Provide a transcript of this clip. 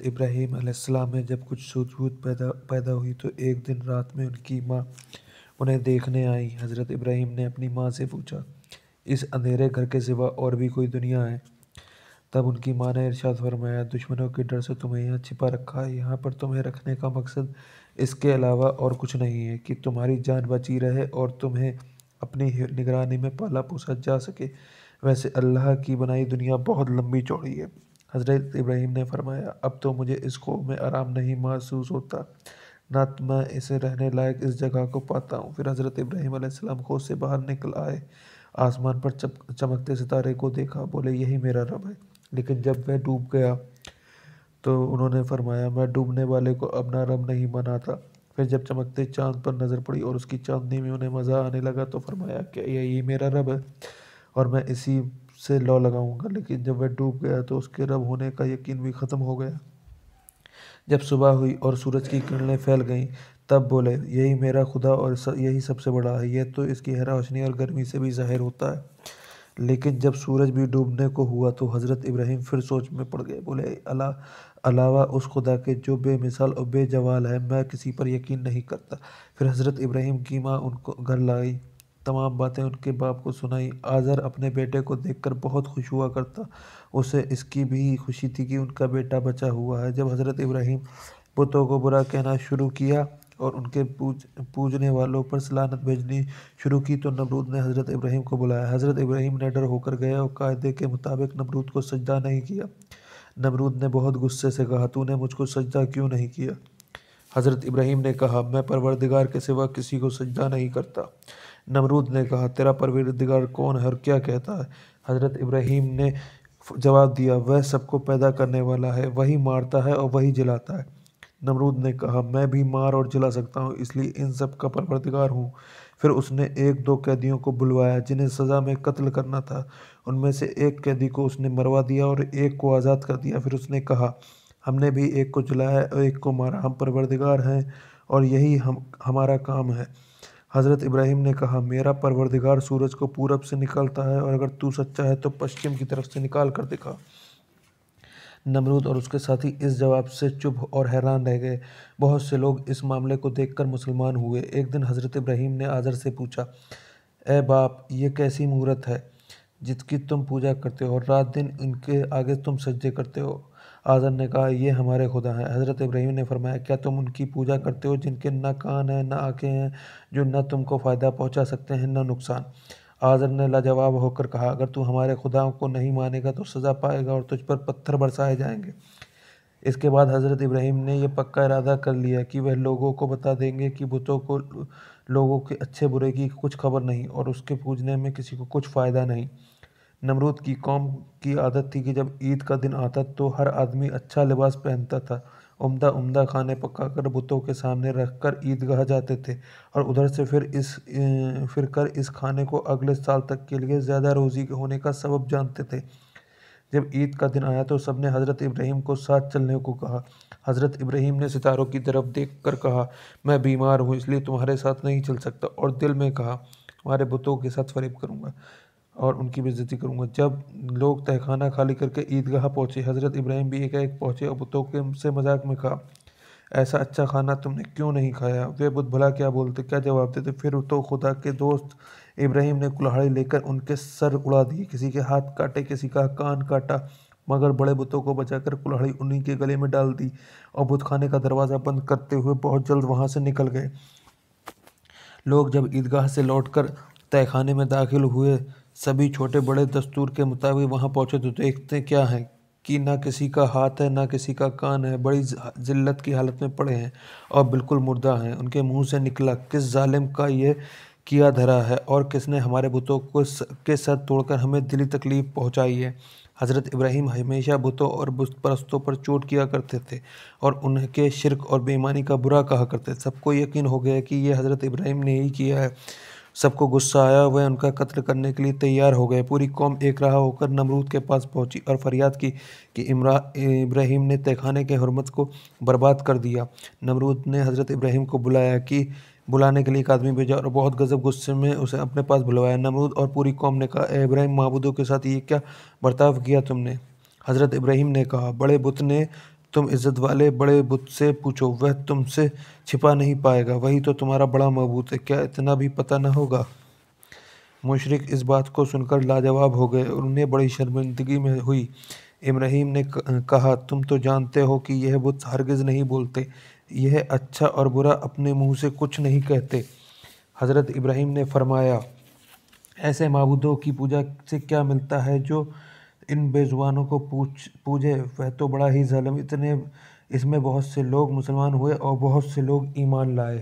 ابراہیم علیہ السلام میں جب کچھ سوجھ پیدا ہوئی تو ایک دن رات میں ان کی ماں انہیں دیکھنے آئی۔ حضرت ابراہیم نے اپنی ماں سے پوچھا، اس اندھیرے گھر کے سوا اور بھی کوئی دنیا ہے؟ تب ان کی ماں نے ارشاد فرمایا، دشمنوں کے ڈر سے تمہیں یہاں چھپا رکھا ہے۔ یہاں پر تمہیں رکھنے کا مقصد اس کے علاوہ اور کچھ نہیں ہے کہ تمہاری جان بچی رہے اور تمہیں اپنی نگرانی میں پالا پوسا جا سکے۔ ویسے اللہ کی بنائی دنیا بہت لمبی چوڑی ہے۔ حضرت ابراہیم نے فرمایا، اب تو مجھے اس خوف میں آرام نہیں محسوس ہوتا، نہ میں اسے رہنے لائق اس جگہ کو پاتا ہوں۔ پھر حضرت ابراہیم علیہ السلام خود سے باہر نکل آئے، آسمان پر چمکتے ستارے کو دیکھا، بولے یہی میرا رب ہے۔ لیکن جب وہ ڈوب گیا تو انہوں نے فرمایا، میں ڈوبنے والے کو اپنا رب نہیں مانتا۔ پھر جب چمکتے چاند پر نظر پڑی اور اس کی چاندنی میں انہیں مزہ آنے لگا تو فرمایا کہ یہی میرا رب ہے اور میں اسی سے لو لگاؤں گا۔ لیکن جب وہ ڈوب گیا تو اس کے رب ہونے کا یقین بھی ختم ہو گیا۔ جب صبح ہوئی اور سورج کی کرنیں پھیل گئیں تب بولے، یہی میرا خدا اور یہی سب سے بڑا ہے، یہ تو اس کی روشنی اور گرمی سے بھی ظاہر ہوتا ہے۔ لیکن جب سورج بھی ڈوبنے کو ہوا تو حضرت ابراہیم پھر سوچ میں پڑ گئے، بولے علاوہ اس خدا کے جو بے مثال اور بے زوال ہے، میں کسی پر یقین نہیں کرتا۔ پھر حضرت ابراہیم کی ماں ان کو گھر لائی، تمام باتیں ان کے باپ کو سنائیں۔ آزر اپنے بیٹے کو دیکھ کر بہت خوش ہوا کرتا، اسے اس کی بھی خوشی تھی کہ ان کا بیٹا بچا ہوا ہے۔ جب حضرت ابراہیم بتوں کو برا کہنا شروع کیا اور ان کے پوجنے والوں پر لعنت بھیجنی شروع کی تو نمرود نے حضرت ابراہیم کو بلایا۔ حضرت ابراہیم نے ڈر ہو کر گئے اور قاعدے کے مطابق نمرود کو سجدہ نہیں کیا۔ نمرود نے بہت غصے سے کہا، تو نے مجھ کو سجدہ کیوں نہیں کیا؟ حضرت ابراہیم نے کہا، میں پروردگار کے سوا کسی کو سجدہ نہیں کرتا۔ نمرود نے کہا، تیرا پروردگار کون ہے اور کیا کہتا ہے؟ حضرت ابراہیم نے جواب دیا، وہ سب کو پیدا کرنے والا ہے، وہی مارتا ہے اور وہی جلاتا ہے۔ نمرود نے کہا، میں بھی مار اور جلا سکتا ہوں، اس لیے ان سب کا پروردگار ہوں۔ پھر اس نے ایک دو قیدیوں کو بلوایا جنہیں سزا میں قتل کرنا تھا۔ ان میں سے ایک قیدی کو اس نے مروا دیا اور ایک کو آزاد کر دیا۔ پھر اس نے کہا، ہم نے بھی ایک کو جلایا اور ایک کو مارا، ہم پروردگار ہیں اور یہی ہمارا کام ہے۔ حضرت ابراہیم نے کہا، میرا پروردگار سورج کو پورب سے نکالتا ہے اور اگر تو سچا ہے تو پشچم کی طرف سے نکال کر دکھا۔ نمرود اور اس کے ساتھی اس جواب سے چپ اور حیران رہ گئے۔ بہت سے لوگ اس معاملے کو دیکھ کر مسلمان ہوئے۔ ایک دن حضرت ابراہیم نے آزر سے پوچھا، اے باپ، یہ کیسی مورت ہے جس کی تم پوجا کرتے ہو اور رات دن ان کے آگے تم سجدے کرتے ہو؟ آزر نے کہا، یہ ہمارے خدا ہیں۔ حضرت ابراہیم نے فرمایا، کیا تم ان کی پوجا کرتے ہو جن کے نہ کان ہیں نہ آنکھیں ہیں، جو نہ تم کو فائدہ پہنچا سکتے ہیں نہ نقصان؟ آزر نے لاجواب ہو کر کہا، اگر تو ہمارے خداؤں کو نہیں مانے گا تو سزا پائے گا اور تجھ پر پتھر برسائے جائیں گے۔ اس کے بعد حضرت ابراہیم نے یہ پکا ارادہ کر لیا کہ وہ لوگوں کو بتا دیں گے کہ بتوں کو لوگوں کے اچھے برے کی کچھ خبر نہیں اور اس کے پوجنے میں کسی کو کچھ فائدہ نہیں۔ نمرود کی قوم کی عادت تھی کہ جب عید کا دن آتا تو ہر آدمی اچھا لباس پہنتا تھا، عمدہ عمدہ کھانے پکا کر بتوں کے سامنے رکھ کر عیدگاہ جاتے تھے اور ادھر سے پھر کر اس کھانے کو اگلے سال تک کے لیے زیادہ روزی ہونے کا سبب جانتے تھے۔ جب عید کا دن آیا تو سب نے حضرت ابراہیم کو ساتھ چلنے کو کہا۔ حضرت ابراہیم نے ستاروں کی طرف دیکھ کر کہا، میں بیمار ہوں اس لیے تمہارے ساتھ نہیں چل سکتا، اور دل میں کہا، تمہارے بتوں کے ساتھ فریب کروں گا اور ان کی بے عزتی کروں گا۔ جب لوگ تہخانہ خالی کر کے عیدگاہ پہنچے، حضرت ابراہیم بھی ایک ایک پہنچے اور بتوں سے مذاق میں کہا، ایسا اچھا کھانا تم نے کیوں نہیں کھایا؟ وہ بت بھلا کیا بولتے، کیا جواب دیتے؟ پھر تو خدا کے دوست ابراہیم نے کلہاڑی لے کر ان کے سر اڑا دیے، کسی کے ہاتھ کاٹے، کسی کا کان کاٹا، مگر بڑے بتوں کو بچا کر کلہاڑی انہی کے گلے میں ڈال دی اور بت خانے کا دروازہ بند کرتے ہوئے بہت جلد وہاں سے نکل گئے۔ لوگ جب عیدگاہ سے لوٹ کر تہہ خانے میں داخل ہوئے، سبھی چھوٹے بڑے دستور کے مطابق وہاں پہنچے تو دیکھتے کیا ہے کہ نہ کسی کا ہاتھ ہے نہ کسی کا کان ہے، بڑی ذلت کی حالت میں پڑے ہیں اور بالکل مردہ ہیں۔ ان کے منہ سے نکلا، کس ظالم کا یہ کیا دھرا ہے اور کس نے ہمارے بتوں کے سر توڑ کر ہمیں دلی تکلیف پہنچائی ہے؟ حضرت ابراہیم ہمیشہ بتوں اور بت پرستوں پر چوٹ کیا کرتے تھے اور ان کے شرک اور بے ایمانی کا برا کہا کرتے تھے۔ سب کو یقین ہو گیا کہ یہ حضرت ابراہیم نے ہی کیا ہے۔ سب کو غصہ آیا، وہ ان کا قتل کرنے کے لیے تیار ہو گئے۔ پوری قوم ایک راہ ہو کر نمرود کے پاس پہنچی اور فریاد کی کہ ابراہیم نے تہہ خانے کے حرمت کو برباد کر دیا۔ نمرود نے حضرت ابراہیم کو بلانے کے لیے ایک آدمی بھیجا اور بہت غصے میں اسے اپنے پاس بلوایا۔ نمرود اور پوری قوم نے کہا، اے ابراہیم، معبودوں کے ساتھ یہ کیا برتاؤ کیا تم نے؟ حضرت ابراہیم نے کہا، بڑے بت نے تم عزت والے بڑے بت سے پوچھو، وہ تم سے چھپا نہیں پائے گا، وہی تو تمہارا بڑا معبود ہے، کیا اتنا بھی پتہ نہ ہوگا؟ مشرک اس بات کو سن کر لاجواب ہو گئے اور انہیں بڑی شرمندگی میں ہوئی۔ ابراہیم نے کہا، تم تو جانتے ہو کہ یہ بت ہرگز نہیں بولتے، یہ اچھا اور برا اپنے منہ سے کچھ نہیں کہتے۔ حضرت ابراہیم نے فرمایا، ایسے معبودوں کی پوجا سے کیا ملتا ہے جو ان بے زبانوں کو پوجے؟ وہ تو بڑا ہی ظالم، اس میں بہت سے لوگ مسلمان ہوئے اور بہت سے لوگ ایمان لائے۔